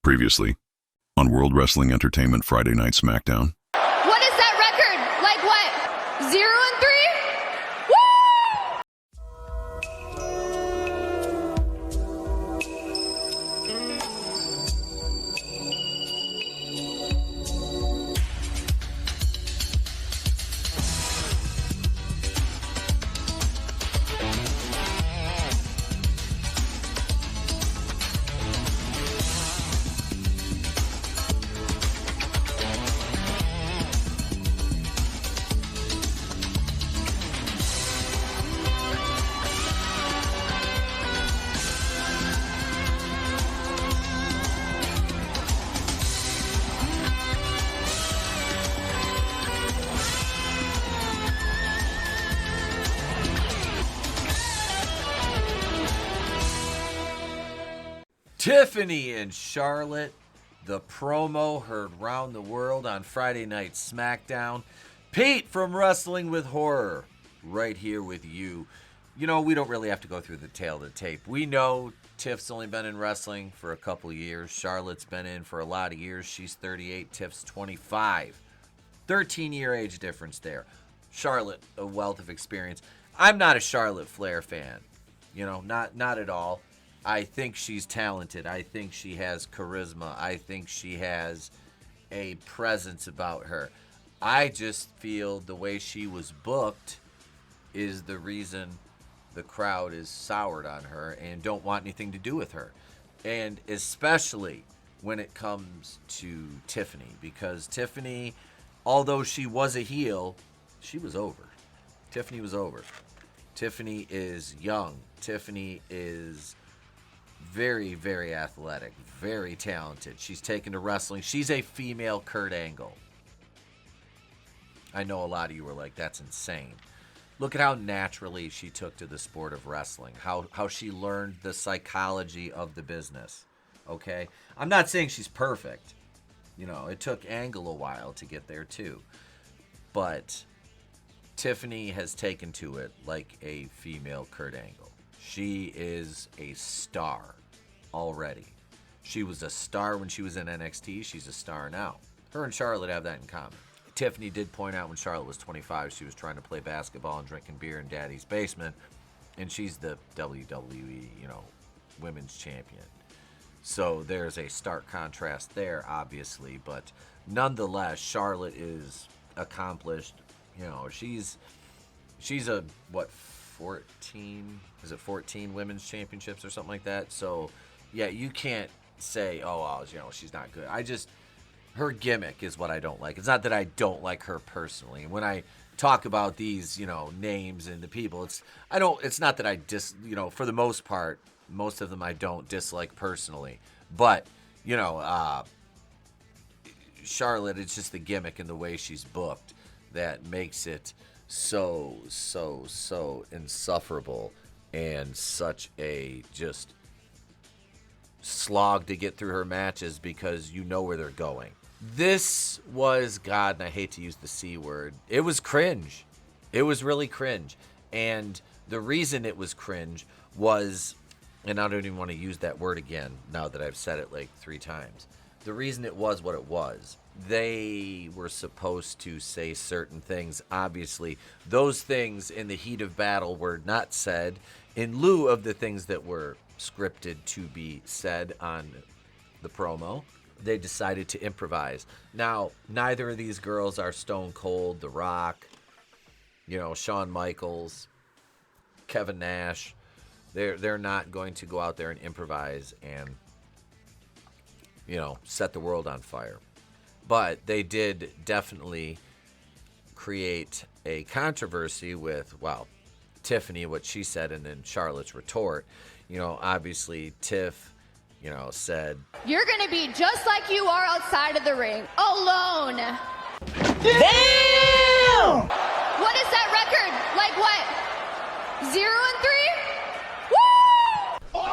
Previously, on World Wrestling Entertainment Friday Night Smackdown. What is that record? Like what? 0-3? Woo! Tiffany and Charlotte, the promo heard round the world on Friday Night Smackdown. Pete from Wrestling with Horror, right here with you. You know, we don't really have to go through the tail of the tape. We know Tiff's only been in wrestling for a couple of years. Charlotte's been in for a lot of years. She's 38, Tiff's 25. 13-year age difference there. Charlotte, a wealth of experience. I'm not a Charlotte Flair fan. You know, not at all. I think she's talented. I think she has charisma. I think she has a presence about her. I just feel the way she was booked is the reason the crowd is soured on her and don't want anything to do with her. And especially when it comes to Tiffany, because Tiffany, although she was a heel, she was over. Tiffany was over. Tiffany is young. Tiffany is very, very athletic, very talented. She's taken to wrestling. She's a female Kurt Angle. I know a lot of you were like, that's insane. Look at how naturally she took to the sport of wrestling, how she learned the psychology of the business, okay? I'm not saying she's perfect. You know, it took Angle a while to get there too. But Tiffany has taken to it like a female Kurt Angle. She is a star already. She was a star when she was in NXT. She's a star now. Her and Charlotte have that in common. Tiffany did point out when Charlotte was 25, she was trying to play basketball and drinking beer in Daddy's basement, and she's the WWE, women's champion. So there's a stark contrast there, obviously, but nonetheless, Charlotte is accomplished. You know, she's a 14? Is it 14 women's championships or something like that? So, yeah, you can't say, she's not good. Her gimmick is what I don't like. It's not that I don't like her personally. When I talk about these, names and the people, it's not that I for the most part, most of them I don't dislike personally. But, Charlotte, it's just the gimmick and the way she's booked that makes it so insufferable and such a just slog to get through her matches because you know where they're going. This was, God, and I hate to use the C word, it was cringe. It was really cringe. And the reason it was cringe was, and I don't even want to use that word again now that I've said it like 3 times. The reason it was what it was, they were supposed to say certain things. Obviously, those things in the heat of battle were not said in lieu of the things that were scripted to be said on the promo. They decided to improvise. Now, neither of these girls are Stone Cold, The Rock, Shawn Michaels, Kevin Nash. They're not going to go out there and improvise and set the world on fire. But they did definitely create a controversy with, Tiffany, what she said, and then Charlotte's retort. Obviously, Tiff, said, You're going to be just like you are outside of the ring, alone. Damn! What is that record? Like what? 0-3? Woo!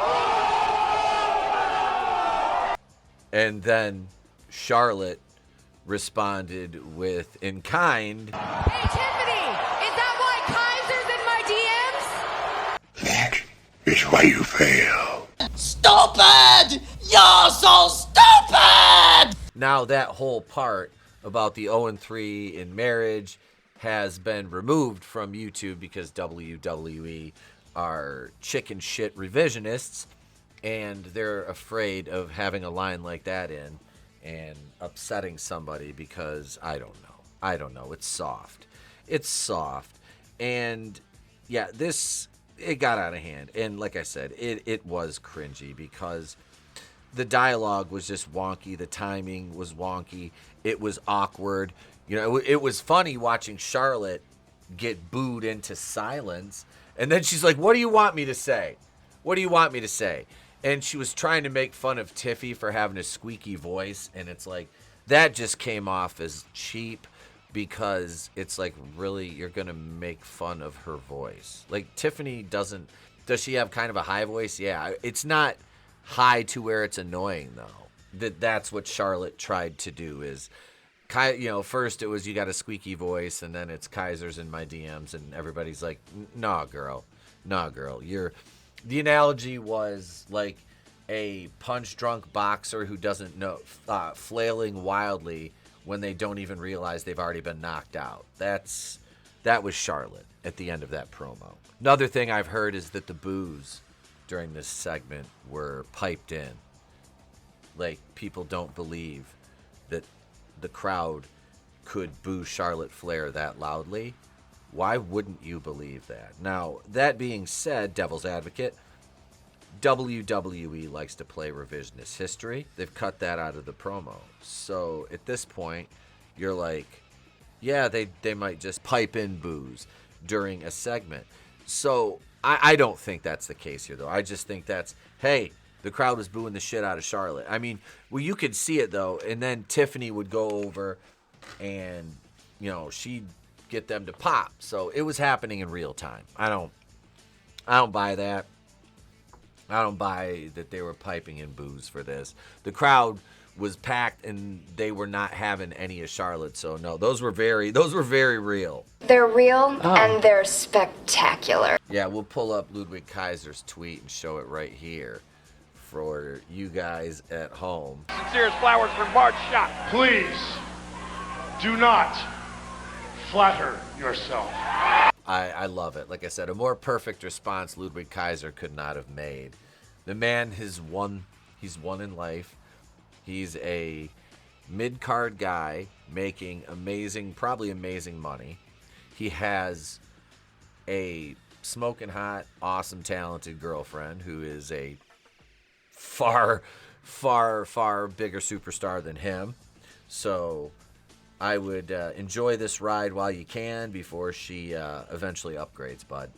And then Charlotte responded with, in kind, Hey, Tiffany, is that why Kaiser's in my DMs? That is why you fail. Stupid! You're so stupid! Now that whole part about the 0-3 in marriage has been removed from YouTube because WWE are chicken shit revisionists, and they're afraid of having a line like that in and upsetting somebody because I don't know. It's soft. And yeah, it got out of hand. And like I said, it was cringy because the dialogue was just wonky. The timing was wonky. It was awkward. You know, it was funny watching Charlotte get booed into silence. And then she's like, what do you want me to say? What do you want me to say? And she was trying to make fun of Tiffy for having a squeaky voice. And it's like, that just came off as cheap because it's like, really, you're going to make fun of her voice. Like, Tiffany does she have kind of a high voice? Yeah. It's not high to where it's annoying, though. That's what Charlotte tried to do is, first it was you got a squeaky voice, and then it's Kaiser's in my DMs, and everybody's like, nah, girl. The analogy was like a punch-drunk boxer who doesn't know, flailing wildly when they don't even realize they've already been knocked out. That was Charlotte at the end of that promo. Another thing I've heard is that the boos during this segment were piped in. Like, people don't believe that the crowd could boo Charlotte Flair that loudly. Why wouldn't you believe that? Now, that being said, devil's advocate, WWE likes to play revisionist history. They've cut that out of the promo. So at this point, you're like, yeah, they might just pipe in boos during a segment. So I don't think that's the case here, though. I just think that's, hey, the crowd was booing the shit out of Charlotte. I mean, well, you could see it, though, and then Tiffany would go over and, she'd get them to pop. So it was happening in real time. I don't buy that. I don't buy that they were piping in boos for this. The crowd was packed, and they were not having any of Charlotte. So no, those were very real. They're real and they're spectacular. Yeah, we'll pull up Ludwig Kaiser's tweet and show it right here for you guys at home. Sincerest flowers for March Shot. Please do not flatter yourself. I love it. Like I said, a more perfect response Ludwig Kaiser could not have made. The man has won. He's won in life. He's a mid-card guy making probably amazing money. He has a smoking hot, awesome, talented girlfriend who is a far, far, far bigger superstar than him. So I would enjoy this ride while you can before she eventually upgrades, bud.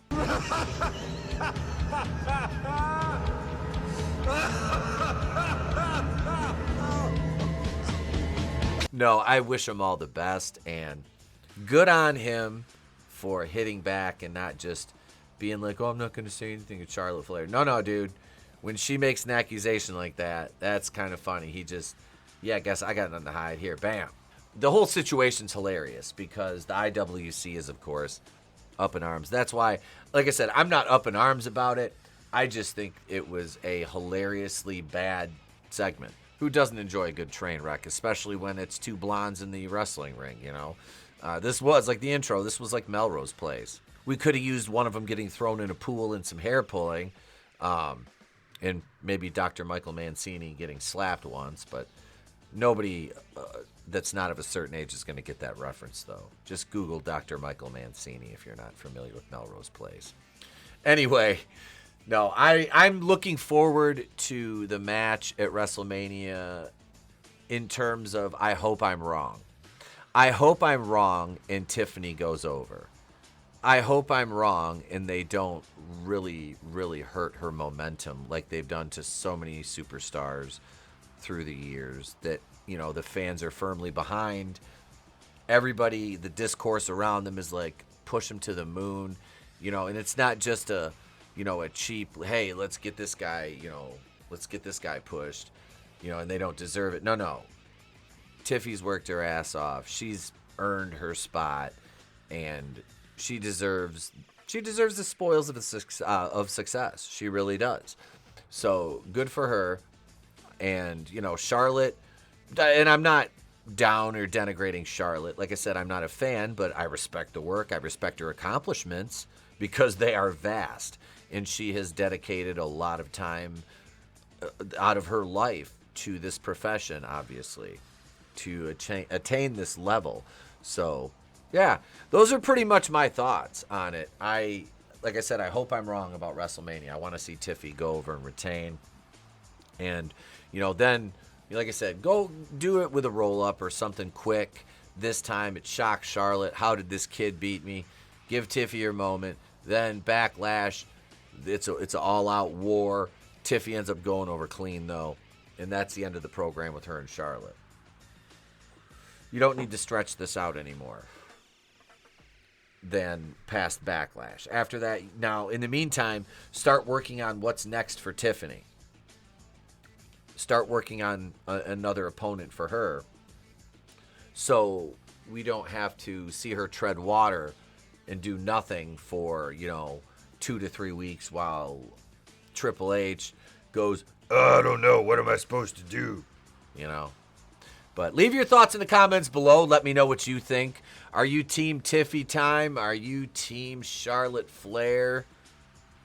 No, I wish him all the best, and good on him for hitting back and not just being like, oh, I'm not going to say anything to Charlotte Flair. No, dude. When she makes an accusation like that, that's kind of funny. He just, I guess I got nothing to hide here. Bam. The whole situation's hilarious because the IWC is, of course, up in arms. That's why, like I said, I'm not up in arms about it. I just think it was a hilariously bad segment. Who doesn't enjoy a good train wreck, especially when it's two blondes in the wrestling ring, This was like the intro. This was like Melrose Place. We could have used one of them getting thrown in a pool and some hair pulling, and maybe Dr. Michael Mancini getting slapped once, but nobody that's not of a certain age is going to get that reference, though. Just Google Dr. Michael Mancini if you're not familiar with Melrose Place. Anyway, no, I'm looking forward to the match at WrestleMania in terms of I hope I'm wrong. I hope I'm wrong and Tiffany goes over. I hope I'm wrong and they don't really, really hurt her momentum like they've done to so many superstars through the years that, the fans are firmly behind. Everybody, the discourse around them is like, push them to the moon, and it's not just a cheap, hey, let's get this guy pushed, and they don't deserve it. No. Tiffy's worked her ass off. She's earned her spot, and she deserves the spoils of success. She really does. So good for her. And, Charlotte, And I'm not down or denigrating Charlotte. Like I said, I'm not a fan, but I respect the work. I respect her accomplishments because they are vast. And she has dedicated a lot of time out of her life to this profession, obviously, to attain this level. So, yeah, those are pretty much my thoughts on it. Like I said, I hope I'm wrong about WrestleMania. I want to see Tiffy go over and retain. And, then, like I said, go do it with a roll-up or something quick. This time it shocked Charlotte. How did this kid beat me? Give Tiffy your moment. Then Backlash. It's an all-out war. Tiffy ends up going over clean, though. And that's the end of the program with her and Charlotte. You don't need to stretch this out anymore than past Backlash. After that, now, in the meantime, start working on what's next for Tiffany. Start working on another opponent for her. So we don't have to see her tread water and do nothing for, 2 to 3 weeks while Triple H goes, I don't know, what am I supposed to do? But leave your thoughts in the comments below. Let me know what you think. Are you Team Tiffy time? Are you Team Charlotte Flair?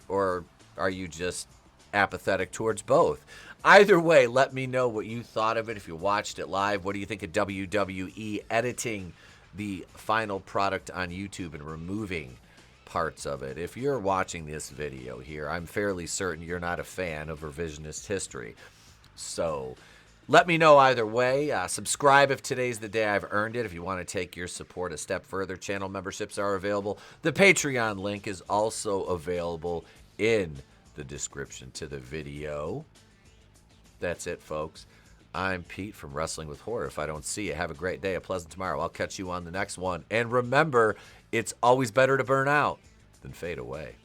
Or are you just apathetic towards both? Either way, let me know what you thought of it if you watched it live. What do you think of WWE editing the final product on YouTube and removing parts of it? If you're watching this video here, I'm fairly certain you're not a fan of revisionist history. So let me know either way. Subscribe if today's the day I've earned it. If you want to take your support a step further, channel memberships are available. The Patreon link is also available in the description to the video. That's it, folks. I'm Pete from Wrestling with Horror. If I don't see you, have a great day, a pleasant tomorrow. I'll catch you on the next one. And remember, it's always better to burn out than fade away.